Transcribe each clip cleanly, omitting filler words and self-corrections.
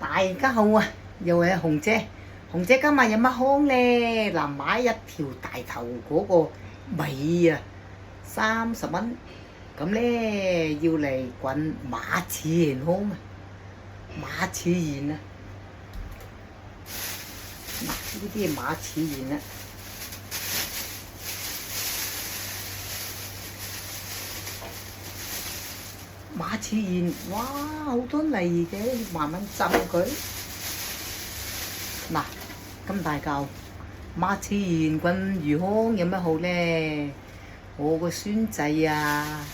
大家好啊，又係紅姐。紅姐今日有乜康呢？嗱，買一條大頭嗰個尾啊，30蚊。咁呢要嚟滾馬齒莧康啊，馬齒莧啊。嗱，呢啲係馬齒莧啊。馬齒莧，哇，好多泥嘅，慢慢浸佢。嗱，咁大嚿馬齒莧滾魚康有乜好呢？我個孫仔啊，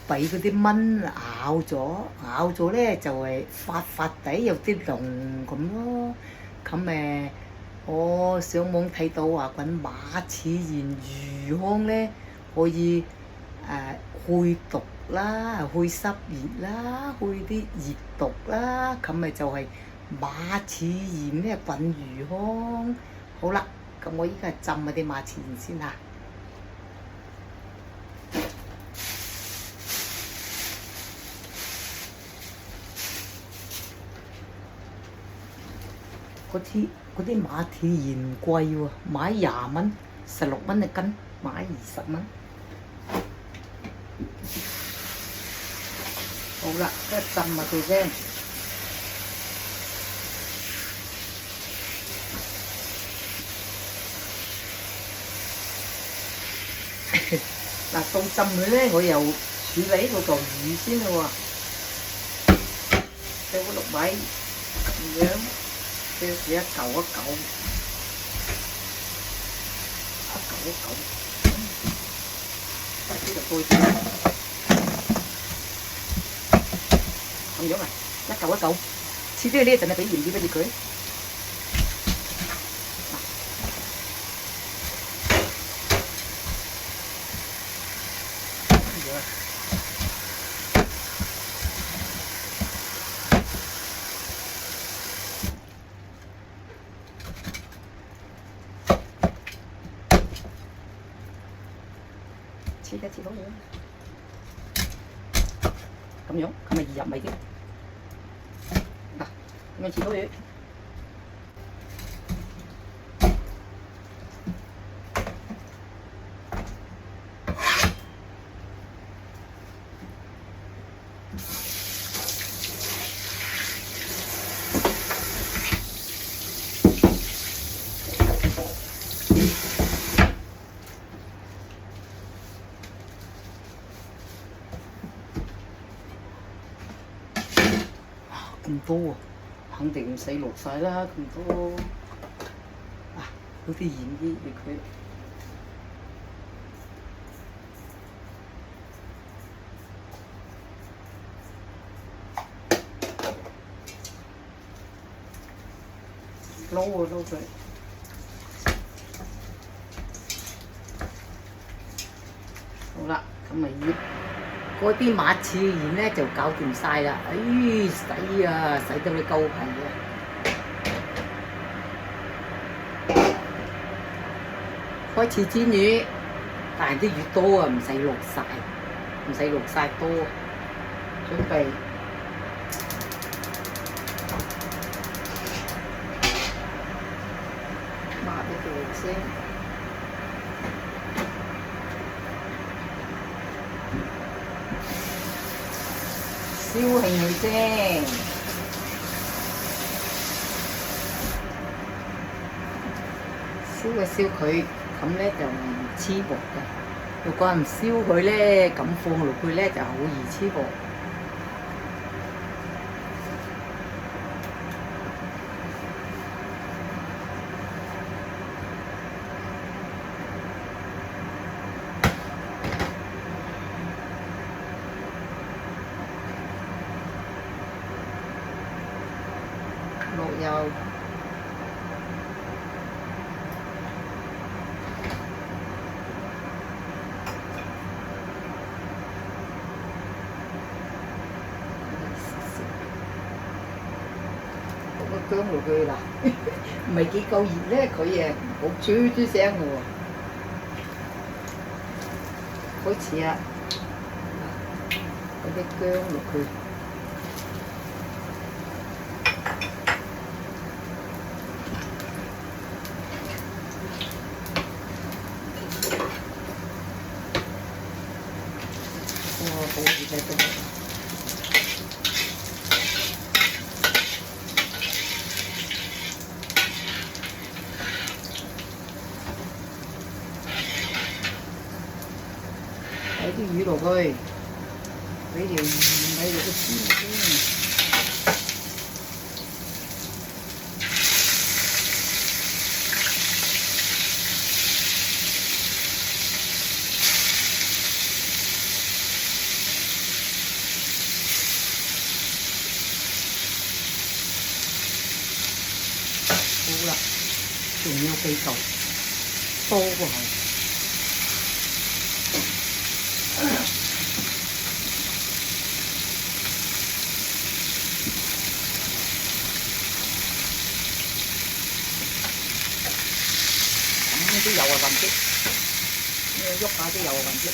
俾嗰啲蚊咬咗呢就係發發地有啲膿咁咯。咁我上網睇到話滾馬齒莧魚康呢，可以去毒啦，去濕熱啦，去啲熱毒啦，咁咪就係馬齒莧呢滾魚康。好啦，咁我依家浸嗰啲馬齒莧先嚇。嗰啲馬齒莧貴喎，買20蚊，16蚊一斤，買20蚊。好啦，一浸埋佢先。嗱，到浸佢咧，我又處理嗰嚿魚先啦喎。將嗰碌位咁樣，將佢一嚿一嚿，快啲就過去。咁樣啊，一嚿一嚿，切啲呢一陣啊，俾鹽啲俾佢。切到嘢，咁樣佢咪易入味啲。嗱，咁樣切到嘢。咁多喎，肯定唔使落晒啦，咁多。嗰啲鹽啲俾佢。撈佢。好啦，咁咪醃。嗰啲馬齒莧呢就搞掂晒啦，洗啊，洗到你夠皮啊！開始煎魚，但係啲魚多啊，唔使落晒多。準備抹一條先。燒興佢先，燒一燒佢，咁咧就唔黐鑊嘅。如果唔燒佢咧，咁放落去咧就好易黐鑊。落油，落個薑落去啦，唔係幾夠熱咧，佢好豬豬聲嘅喎。開始啊，嗰啲薑落去。好熱喺度。擺啲魚落去，俾條魚米落去煎先。好啦，仲有幾嚿多過係。啲油啊混啲，喐下啲油啊混啲，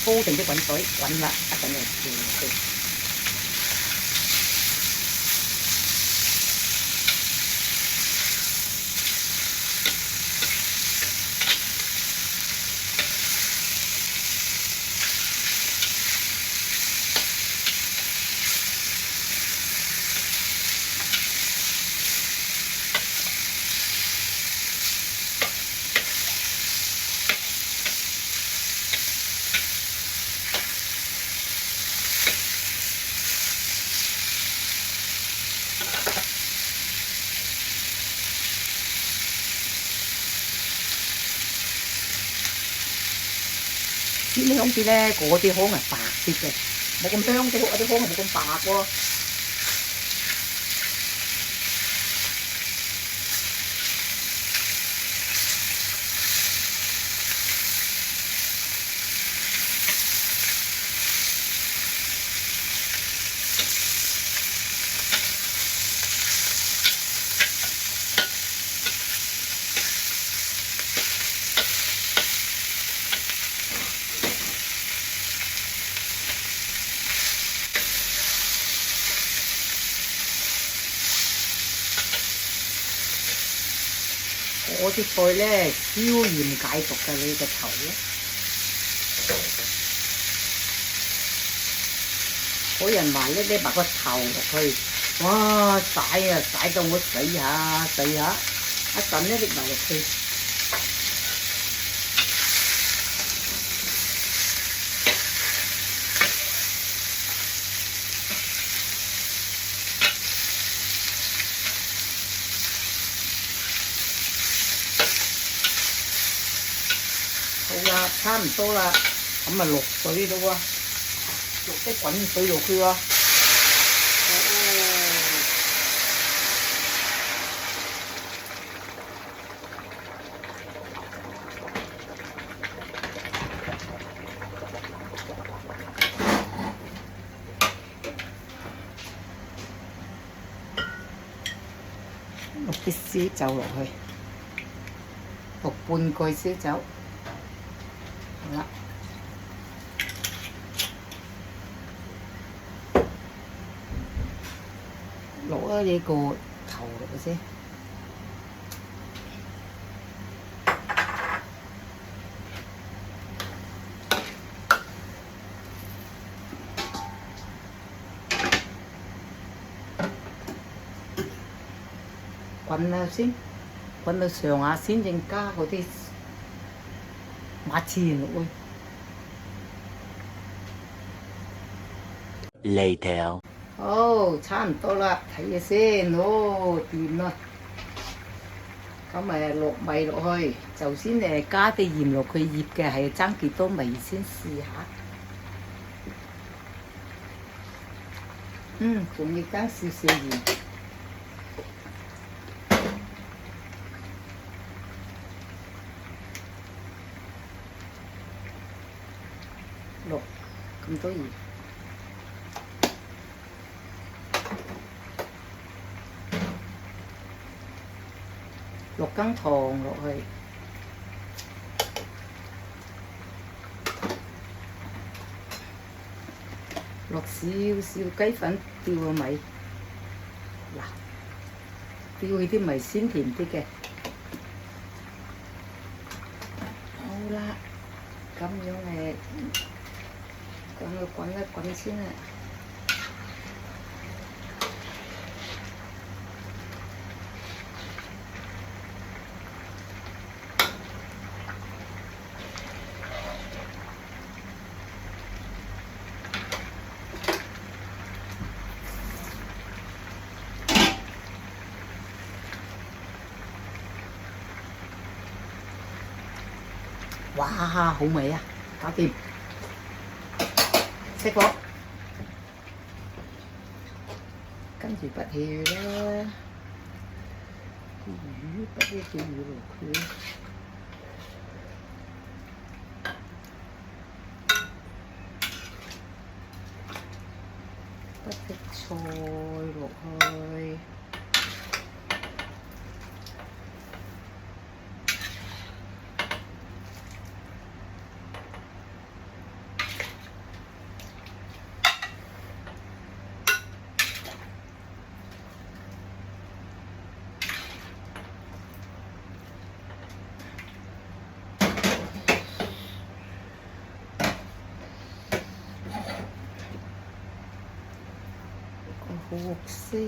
煲定啲滾水，滾啦，一陣就調落去。啲香啲咧，嗰啲香係白啲嘅，冇咁香啲，嗰啲香係冇咁白喎。我啲菜咧超鹽解毒㗎，你個頭咧。嗰人話咧，你埋個頭落去，哇曬啊曬到我死下死下，一陣咧拎埋落去。好啦，差唔多啦，咁啊落水咯喎，落啲滾水落去喎。落啲燒酒落去，落半蓋燒酒。好啦，落咗呢個頭落去先，滾下先，滾到上下先正加嗰啲馬刺落去。Later. 好，差唔多啦，睇下先，掂啦。咁咪落米落去，就先加啲鹽落去醃嘅，係爭幾多味先試下。仲要加少少鹽。落咁多鹽。落羹糖落去，落少少雞粉調個米，嗱，調佢啲米先甜啲嘅。好啦，咁樣誒等佢滾一滾先啊！哇，好味啊！搞掂，熄火，跟住拔起佢啦，啲魚拔啲小魚落去，拔啲菜落去。好肉先。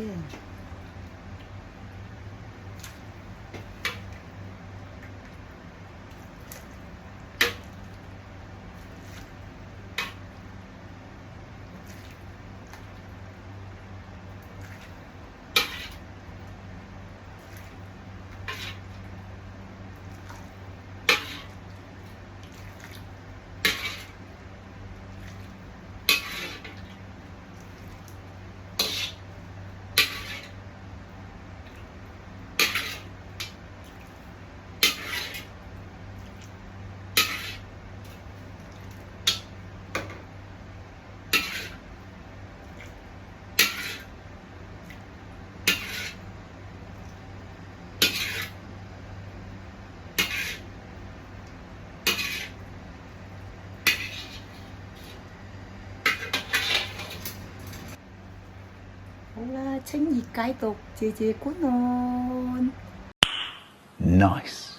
好啦，清熱解毒，謝謝觀看。Nice.